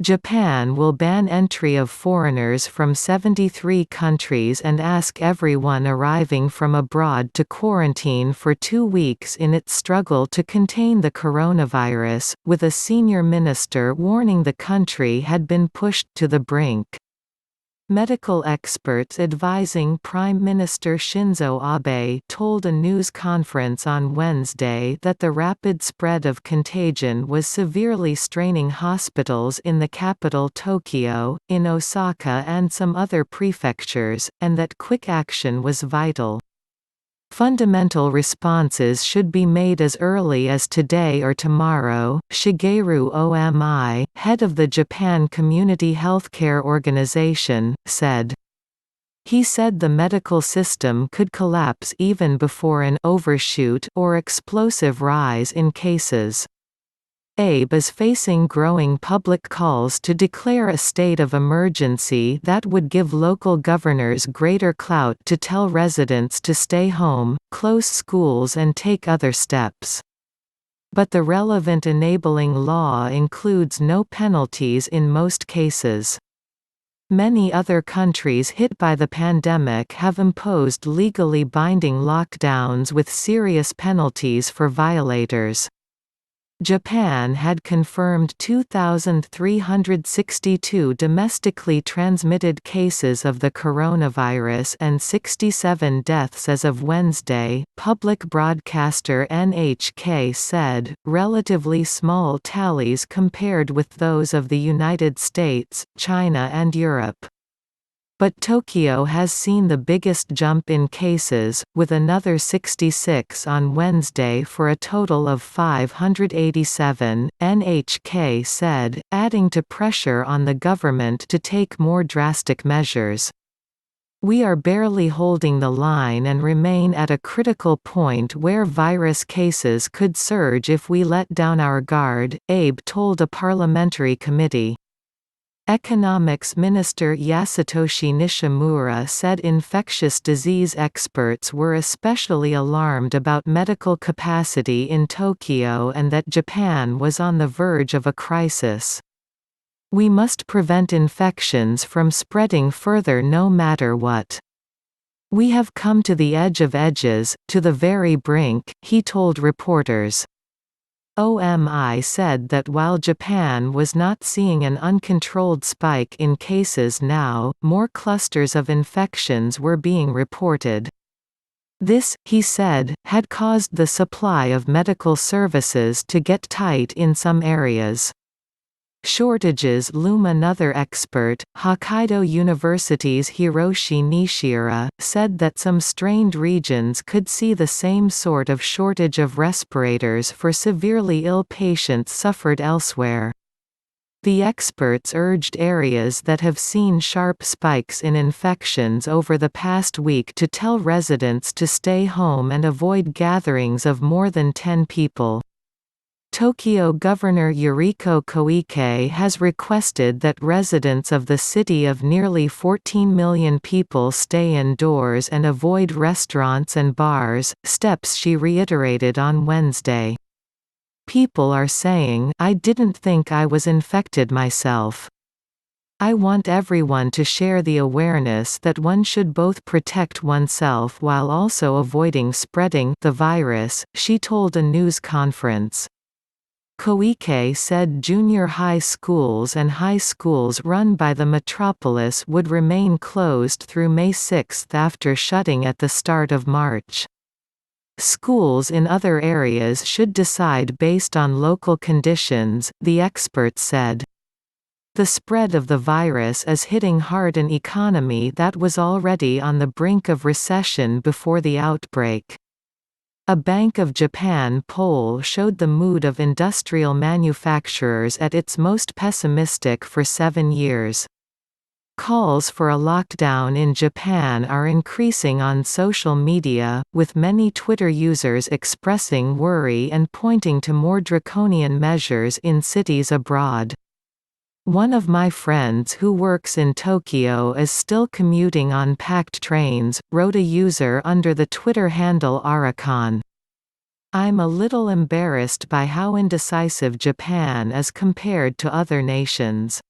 Japan will ban entry of foreigners from 73 countries and ask everyone arriving from abroad to quarantine for 2 weeks in its struggle to contain the coronavirus, with a senior minister warning the country had been pushed to the brink. Medical experts advising Prime Minister Shinzo Abe told a news conference on Wednesday that the rapid spread of contagion was severely straining hospitals in the capital Tokyo, in Osaka and some other prefectures, and that quick action was vital. Fundamental responses should be made as early as today or tomorrow, Shigeru Omi, head of the Japan Community Healthcare Organization, said. He said the medical system could collapse even before an overshoot or explosive rise in cases. Abe is facing growing public calls to declare a state of emergency that would give local governors greater clout to tell residents to stay home, close schools and take other steps. But the relevant enabling law includes no penalties in most cases. Many other countries hit by the pandemic have imposed legally binding lockdowns with serious penalties for violators. Japan had confirmed 2,362 domestically transmitted cases of the coronavirus and 67 deaths as of Wednesday, public broadcaster NHK said, relatively small tallies compared with those of the United States, China and Europe. But Tokyo has seen the biggest jump in cases, with another 66 on Wednesday for a total of 587, NHK said, adding to pressure on the government to take more drastic measures. We are barely holding the line and remain at a critical point where virus cases could surge if we let down our guard, Abe told a parliamentary committee. Economics Minister Yasutoshi Nishimura said infectious disease experts were especially alarmed about medical capacity in Tokyo and that Japan was on the verge of a crisis. We must prevent infections from spreading further no matter what. We have come to the edge of edges, to the very brink, he told reporters. OMI said that while Japan was not seeing an uncontrolled spike in cases now, more clusters of infections were being reported. This, he said, had caused the supply of medical services to get tight in some areas. Shortages loom. Another expert, Hokkaido University's Hiroshi Nishira, said that some strained regions could see the same sort of shortage of respirators for severely ill patients suffered elsewhere. The experts urged areas that have seen sharp spikes in infections over the past week to tell residents to stay home and avoid gatherings of more than 10 people. Tokyo Governor Yuriko Koike has requested that residents of the city of nearly 14 million people stay indoors and avoid restaurants and bars, steps she reiterated on Wednesday. People are saying, "I didn't think I was infected myself. I want everyone to share the awareness that one should both protect oneself while also avoiding spreading the virus," she told a news conference. Koike said junior high schools and high schools run by the metropolis would remain closed through May 6 after shutting at the start of March. Schools in other areas should decide based on local conditions, the experts said. The spread of the virus is hitting hard an economy that was already on the brink of recession before the outbreak. A Bank of Japan poll showed the mood of industrial manufacturers at its most pessimistic for 7 years. Calls for a lockdown in Japan are increasing on social media, with many Twitter users expressing worry and pointing to more draconian measures in cities abroad. One of my friends who works in Tokyo is still commuting on packed trains, wrote a user under the Twitter handle Aracon. I'm a little embarrassed by how indecisive Japan is compared to other nations.